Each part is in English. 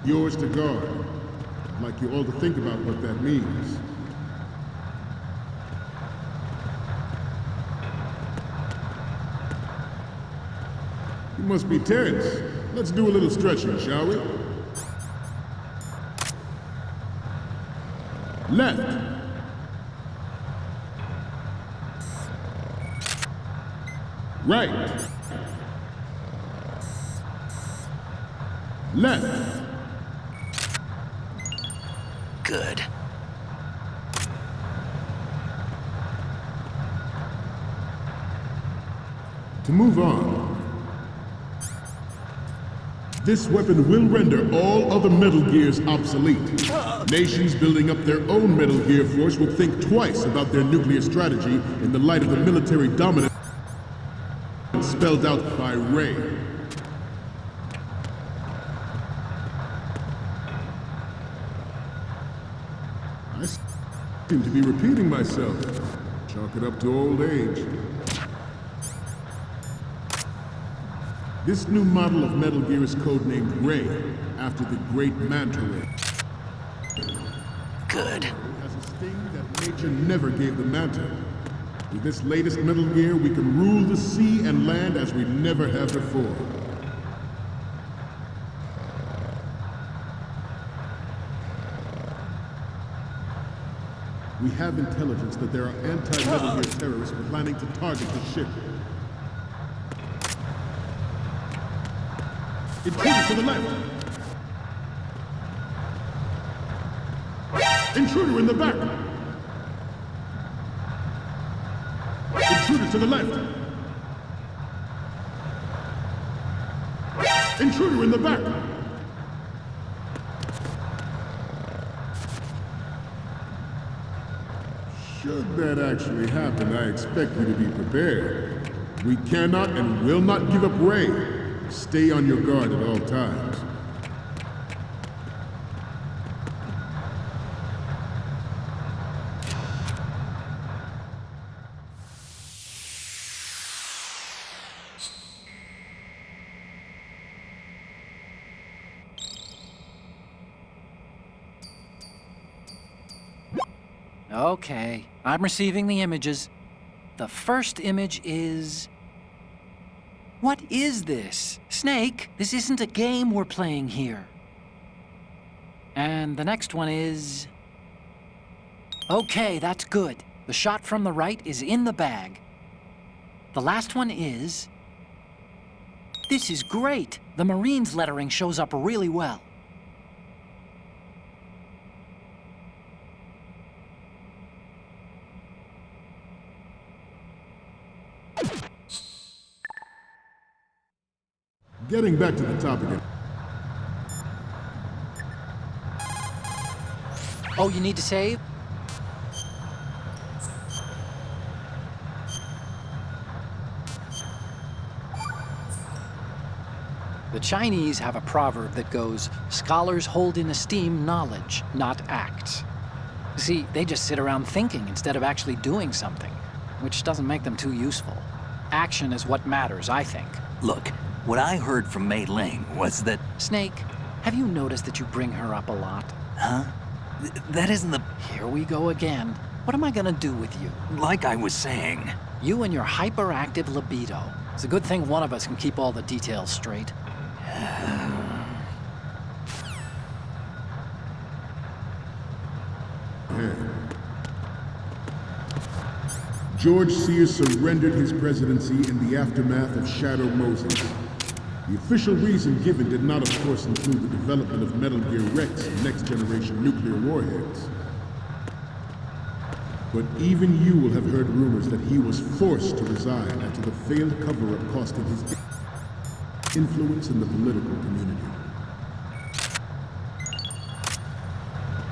Yours to guard. I'd like you all to think about what that means. You must be tense. Let's do a little stretching, shall we? Left. Right. Left. Good. To move on. This weapon will render all other Metal Gears obsolete. Nations building up their own Metal Gear force will think twice about their nuclear strategy in the light of the military dominance spelled out by Ray. I seem to be repeating myself. Chalk it up to old age. This new model of Metal Gear is codenamed Ray, after the great Manta Ray. Good. It has a sting that nature never gave the Manta. With this latest Metal Gear, we can rule the sea and land as we never have before. We have intelligence that there are anti-Metal Gear terrorists planning to target the ship. Intruder to the left! Intruder in the back! Intruder to the left! Intruder in the back! Should that actually happen, I expect you to be prepared. We cannot and will not give up Ray. Stay on your guard at all times. Okay, I'm receiving the images. The first image is... What is this? Snake, this isn't a game we're playing here. And the next one is... Okay, that's good. The shot from the right is in the bag. The last one is... This is great. The Marines lettering shows up really well. Getting back to the topic. Oh, you need to save? The Chinese have a proverb that goes, scholars hold in esteem knowledge, not acts. See, they just sit around thinking instead of actually doing something, which doesn't make them too useful. Action is what matters, I think. Look, what I heard from Mei Ling was that... Snake, have you noticed that you bring her up a lot? Huh? That isn't the... Here we go again. What am I gonna do with you? Like I was saying. You and your hyperactive libido. It's a good thing one of us can keep all the details straight. George Sears surrendered his presidency in the aftermath of Shadow Moses. The official reason given did not, of course, include the development of Metal Gear Rex and next-generation nuclear warheads. But even you will have heard rumors that he was forced to resign after the failed cover-up costing his influence in the political community.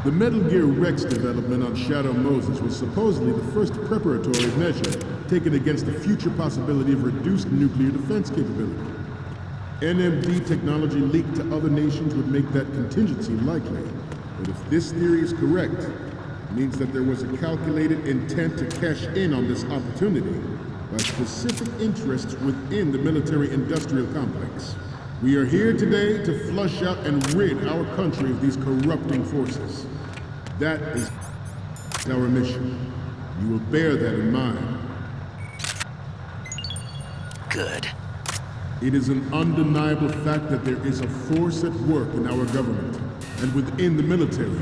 The Metal Gear Rex development on Shadow Moses was supposedly the first preparatory measure taken against the future possibility of reduced nuclear defense capability. NMD technology leaked to other nations would make that contingency likely. But if this theory is correct, it means that there was a calculated intent to cash in on this opportunity by specific interests within the military-industrial complex. We are here today to flush out and rid our country of these corrupting forces. That is our mission. You will bear that in mind. Good. It is an undeniable fact that there is a force at work in our government and within the military,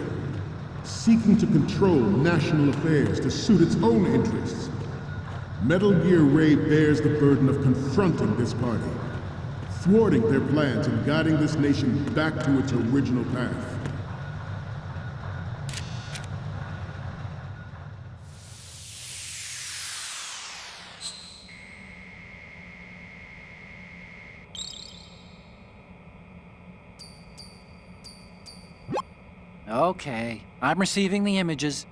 seeking to control national affairs to suit its own interests. Metal Gear Ray bears the burden of confronting this party, thwarting their plans and guiding this nation back to its original path. Okay, I'm receiving the images.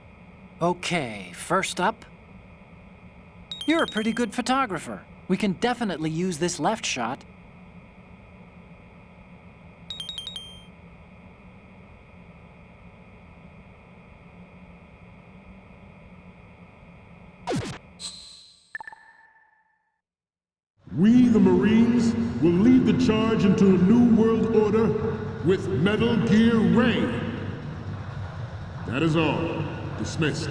Okay, first up. You're a pretty good photographer. We can definitely use this left shot. We, the Marines, will lead the charge into a new world order with Metal Gear Ray. That is all. Dismissed.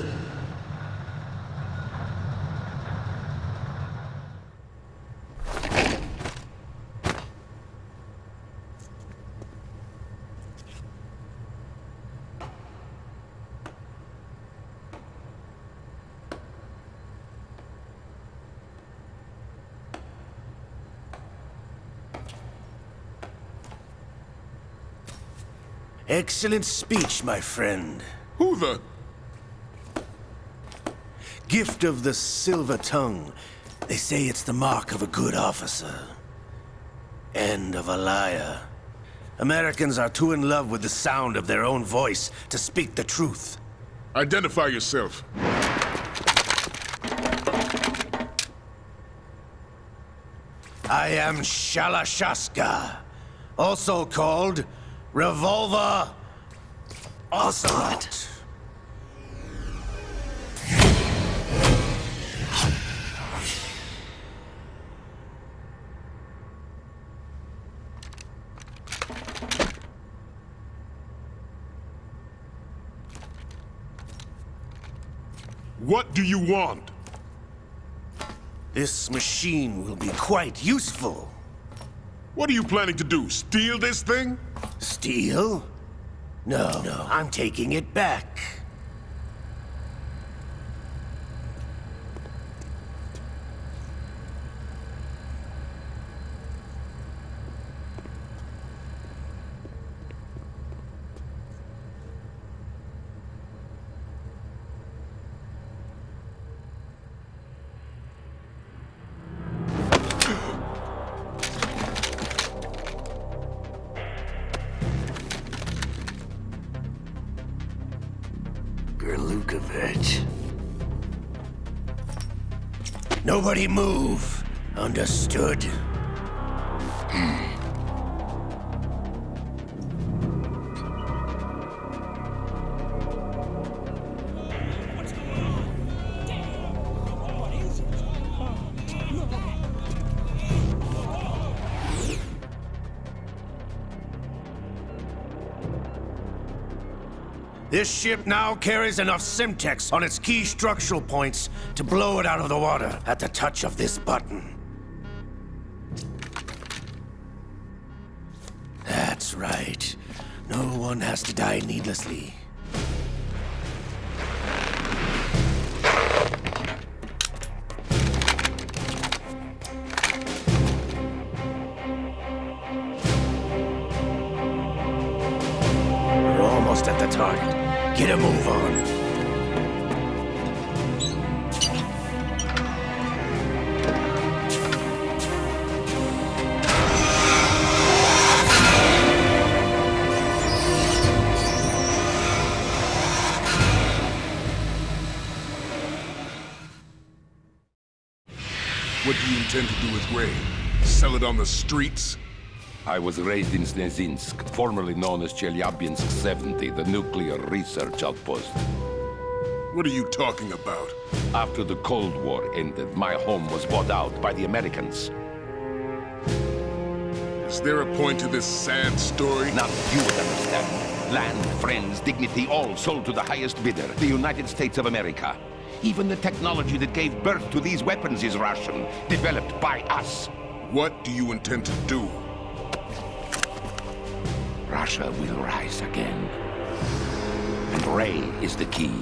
Excellent speech, my friend. Who the? Gift of the silver tongue. They say it's the mark of a good officer. And of a liar. Americans are too in love with the sound of their own voice to speak the truth. Identify yourself. I am Shalashaska, also called Revolver Ocelot. What do you want? This machine will be quite useful. What are you planning to do? Steal this thing? Steal? No, I'm taking it back. Gerlukovich. Nobody move. Understood? This ship now carries enough Simtex on its key structural points to blow it out of the water at the touch of this button. That's right. No one has to die needlessly. We're almost at the target. Get a move on. What do you intend to do with Ray? Sell it on the streets? I was raised in Snezinsk, formerly known as Chelyabinsk 70, the nuclear research outpost. What are you talking about? After the Cold War ended, my home was bought out by the Americans. As Is there a point to this sad story? Not you would understand. Land, friends, dignity, all sold to the highest bidder, the United States of America. Even the technology that gave birth to these weapons is Russian, developed by us. What do you intend to do? Russia will rise again. And Ray is the key.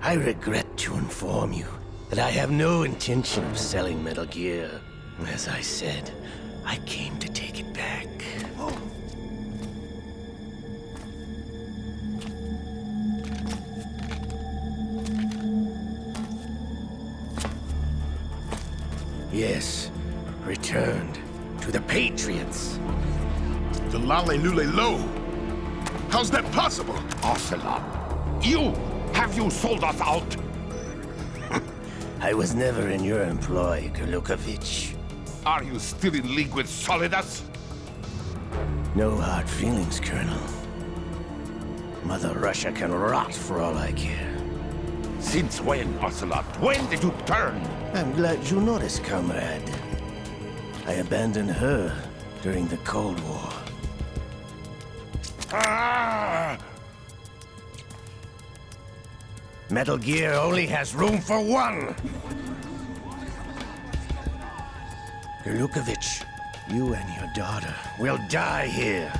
I regret to inform you that I have no intention of selling Metal Gear. As I said, I came to take it back. Yes, returned to the Patriots. The Lale Lule Lo? How's that possible? Ocelot, have you sold us out? I was never in your employ, Gurlukovich. Are you still in league with Solidus? No hard feelings, Colonel. Mother Russia can rot for all I care. Since when, Ocelot? When did you turn? I'm glad you noticed, comrade. I abandoned her during the Cold War. Ah! Metal Gear only has room for one! Gurlukovich, you and your daughter will die here.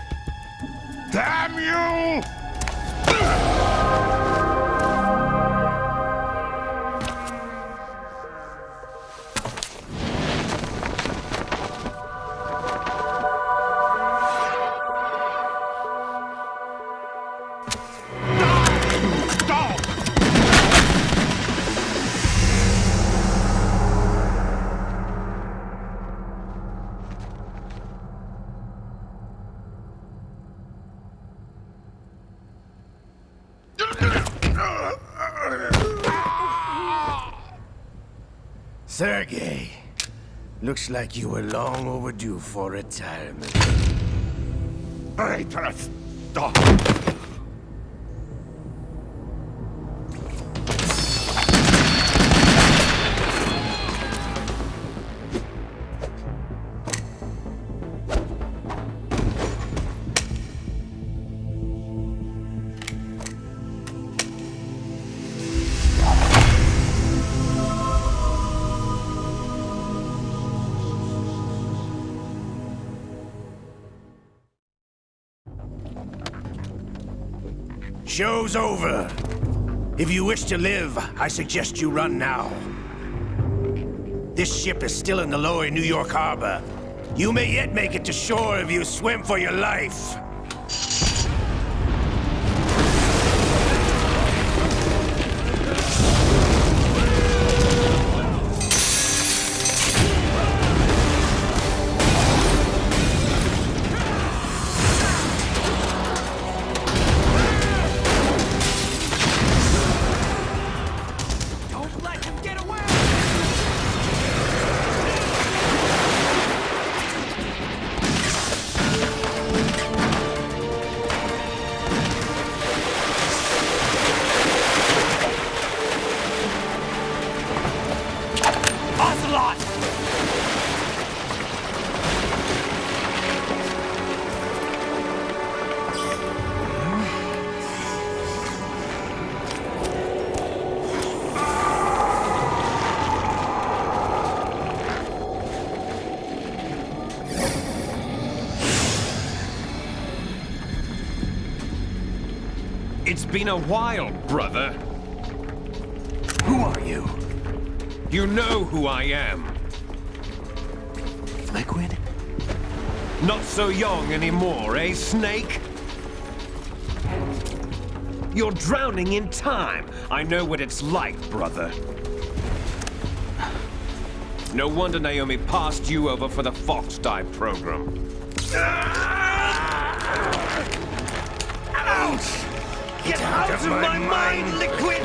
Damn you! Sergei, looks like you were long overdue for retirement. Traitorous dog! Show's over. If you wish to live, I suggest you run now. This ship is still in the lower New York harbor. You may yet make it to shore if you swim for your life. It's been a while, brother. Who are you? You know who I am. Liquid? Not so young anymore, eh, Snake? You're drowning in time. I know what it's like, brother. No wonder Naomi passed you over for the Fox Die program. Ouch! Get out of my mind, Liquid!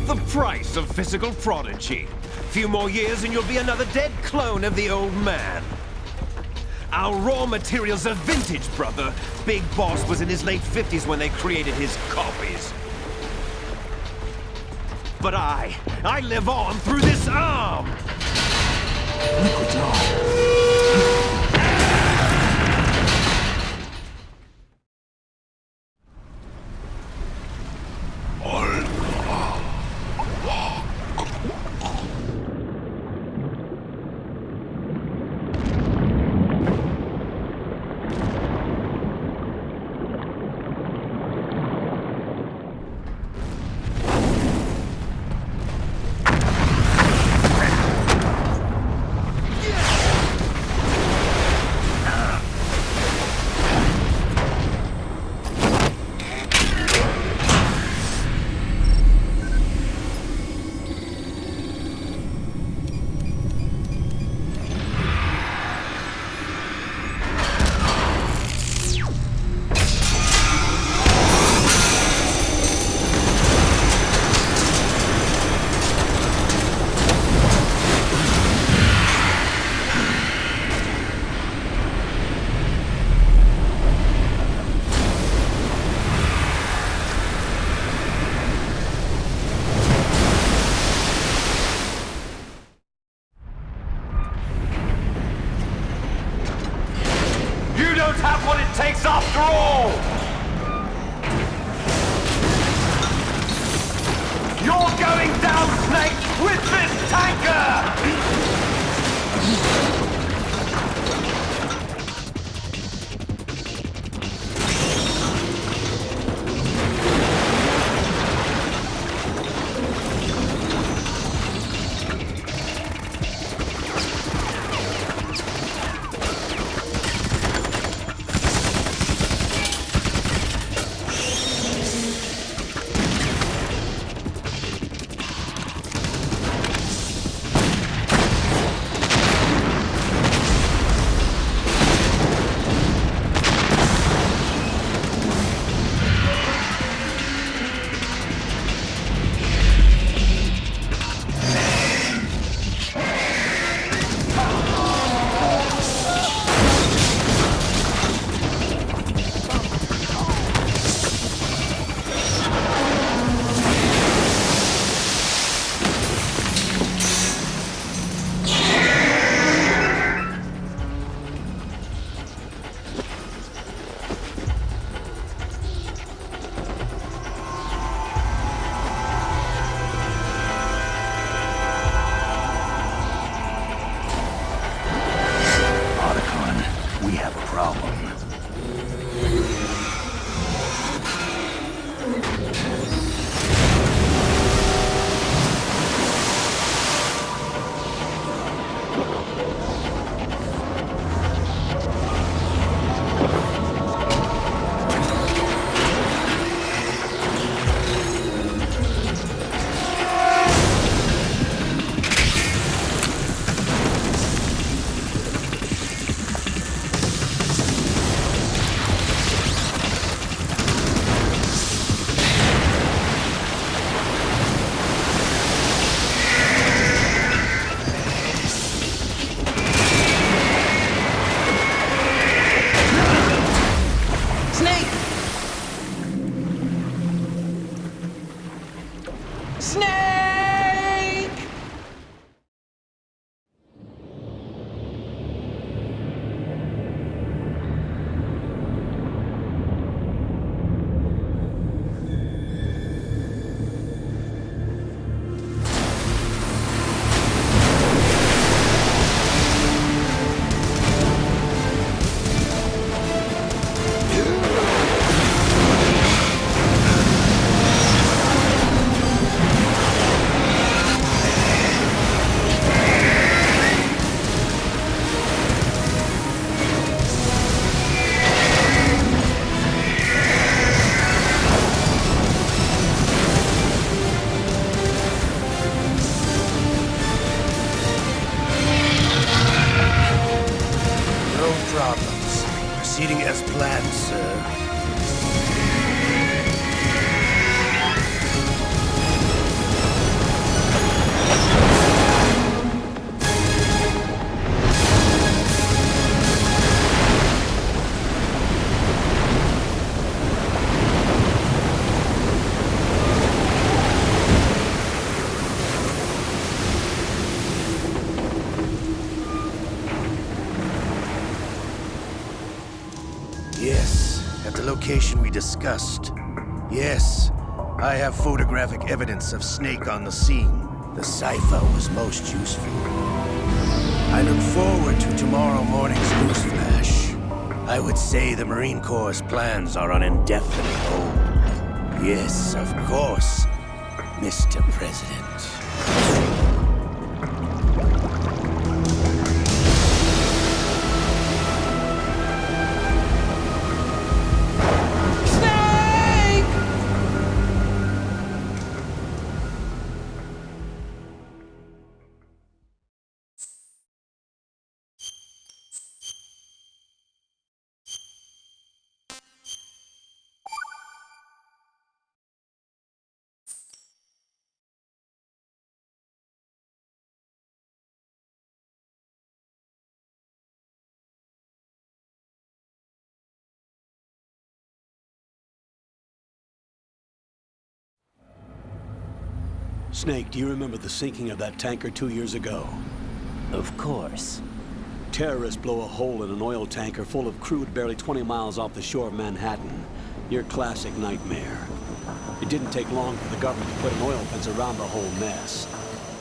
The price of physical prodigy. Few more years and you'll be another dead clone of the old man. Our raw materials are vintage, brother. Big Boss was in his late 50s when they created his copies. But I live on through this arm! Liquid's on. You don't have what it takes after all! You're going down, Snake, with this tanker! We have a problem. location we discussed. Yes, I have photographic evidence of Snake on the scene. The cipher was most useful. I look forward to tomorrow morning's news flash. I would say the Marine Corps' plans are on indefinite hold. Yes, of course, Mr. President. Snake, do you remember the sinking of that tanker 2 years ago? Of course. Terrorists blow a hole in an oil tanker full of crude barely 20 miles off the shore of Manhattan. Your classic nightmare. It didn't take long for the government to put an oil fence around the whole mess.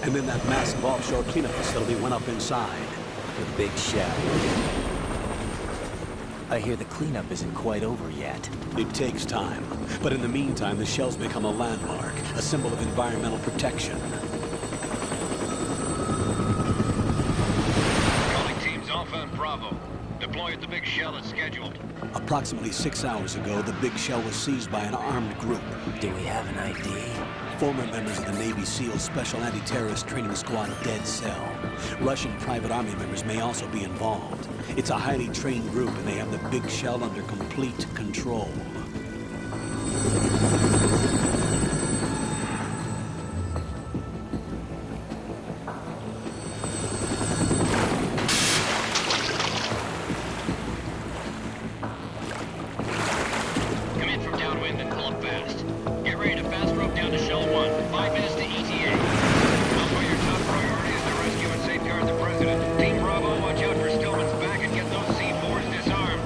And then that massive offshore cleanup facility went up inside. The Big Shell. I hear the cleanup isn't quite over yet. It takes time. But in the meantime, the shell's become a landmark, a symbol of environmental protection. Calling teams Alpha and Bravo. Deploy at the Big Shell as scheduled. Approximately 6 hours ago, the Big Shell was seized by an armed group. Do we have an ID? Former members of the Navy SEALs Special Anti-Terrorist Training Squad Dead Cell. Russian private army members may also be involved. It's a highly trained group, and they have the Big Shell under complete control. Come in from downwind and pull up fast. Get ready to fast rope down to Shell 1. 5 minutes to ETA. Also, your top priority is to rescue and safeguard the President. Team Bravo, watch out for Stillman's back and get those C4s disarmed.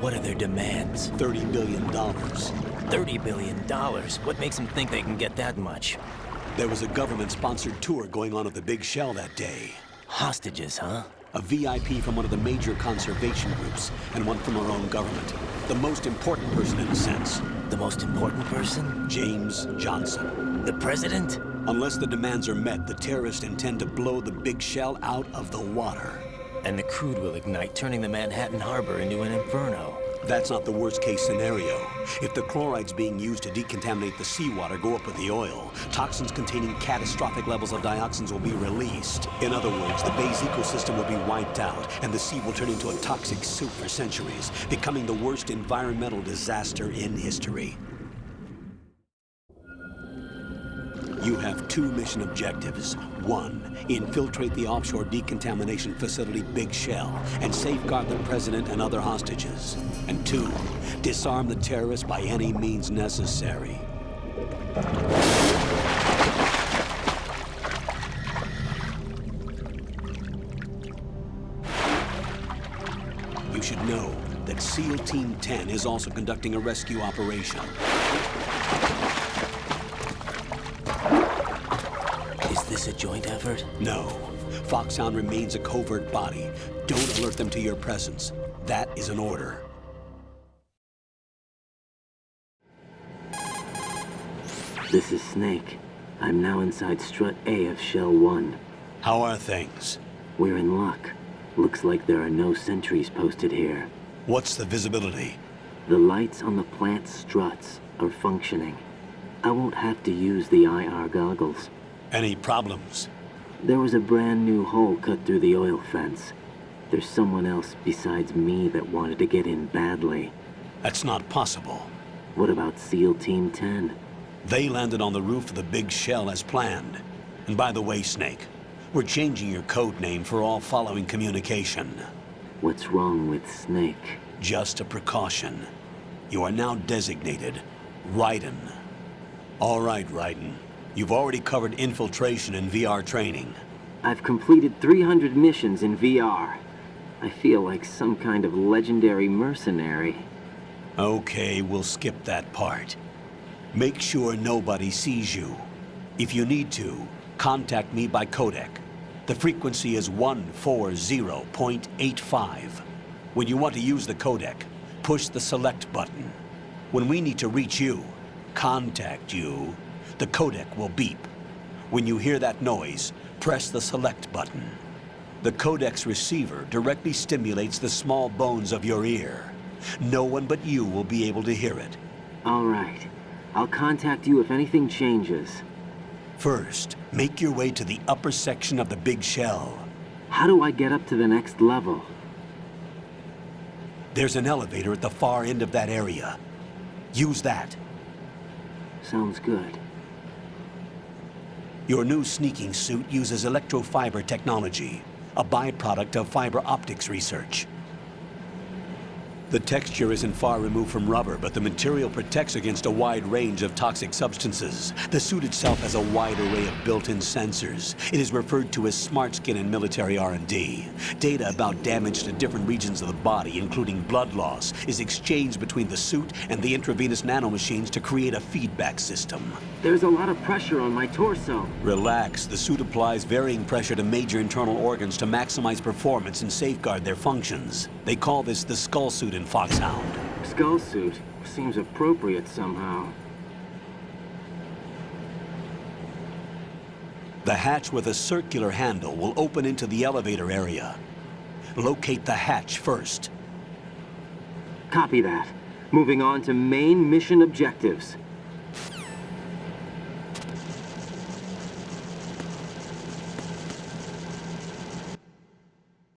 What are their demands? $30 billion. $30 billion? What makes them think they can get that much? There was a government-sponsored tour going on at the Big Shell that day. Hostages, huh? A VIP from one of the major conservation groups, and one from our own government. The most important person in a sense. The most important person? James Johnson. The President? Unless the demands are met, the terrorists intend to blow the Big Shell out of the water. And the crude will ignite, turning the Manhattan Harbor into an inferno. That's not the worst-case scenario. If the chlorides being used to decontaminate the seawater go up with the oil, toxins containing catastrophic levels of dioxins will be released. In other words, the bay's ecosystem will be wiped out, and the sea will turn into a toxic soup for centuries, becoming the worst environmental disaster in history. You have 2 mission objectives. 1, infiltrate the offshore decontamination facility Big Shell and safeguard the President and other hostages. And 2, disarm the terrorists by any means necessary. You should know that SEAL Team 10 is also conducting a rescue operation. Is this a joint effort? No. Foxhound remains a covert body. Don't alert them to your presence. That is an order. This is Snake. I'm now inside Strut A of Shell 1. How are things? We're in luck. Looks like there are no sentries posted here. What's the visibility? The lights on the plant's struts are functioning. I won't have to use the IR goggles. Any problems? There was a brand new hole cut through the oil fence. There's someone else besides me that wanted to get in badly. That's not possible. What about SEAL Team 10? They landed on the roof of the Big Shell as planned. And by the way, Snake, we're changing your code name for all following communication. What's wrong with Snake? Just a precaution. You are now designated Raiden. All right, Raiden. You've already covered infiltration and VR training. I've completed 300 missions in VR. I feel like some kind of legendary mercenary. Okay, we'll skip that part. Make sure nobody sees you. If you need to, contact me by codec. The frequency is 140.85. When you want to use the codec, push the select button. When we need to reach you, contact you, the codec will beep. When you hear that noise, press the select button. The codec's receiver directly stimulates the small bones of your ear. No one but you will be able to hear it. All right. I'll contact you if anything changes. First, make your way to the upper section of the big shell. How do I get up to the next level? There's an elevator at the far end of that area. Use that. Sounds good. Your new sneaking suit uses electrofiber technology, a byproduct of fiber optics research. The texture isn't far removed from rubber, but the material protects against a wide range of toxic substances. The suit itself has a wide array of built-in sensors. It is referred to as smart skin in military R&D. Data about damage to different regions of the body, including blood loss, is exchanged between the suit and the intravenous nanomachines to create a feedback system. There's a lot of pressure on my torso. Relax. The suit applies varying pressure to major internal organs to maximize performance and safeguard their functions. They call this the skull suit in Foxhound. Skull suit seems appropriate somehow. The hatch with a circular handle will open into the elevator area. Locate the hatch first. Copy that. Moving on to main mission objectives.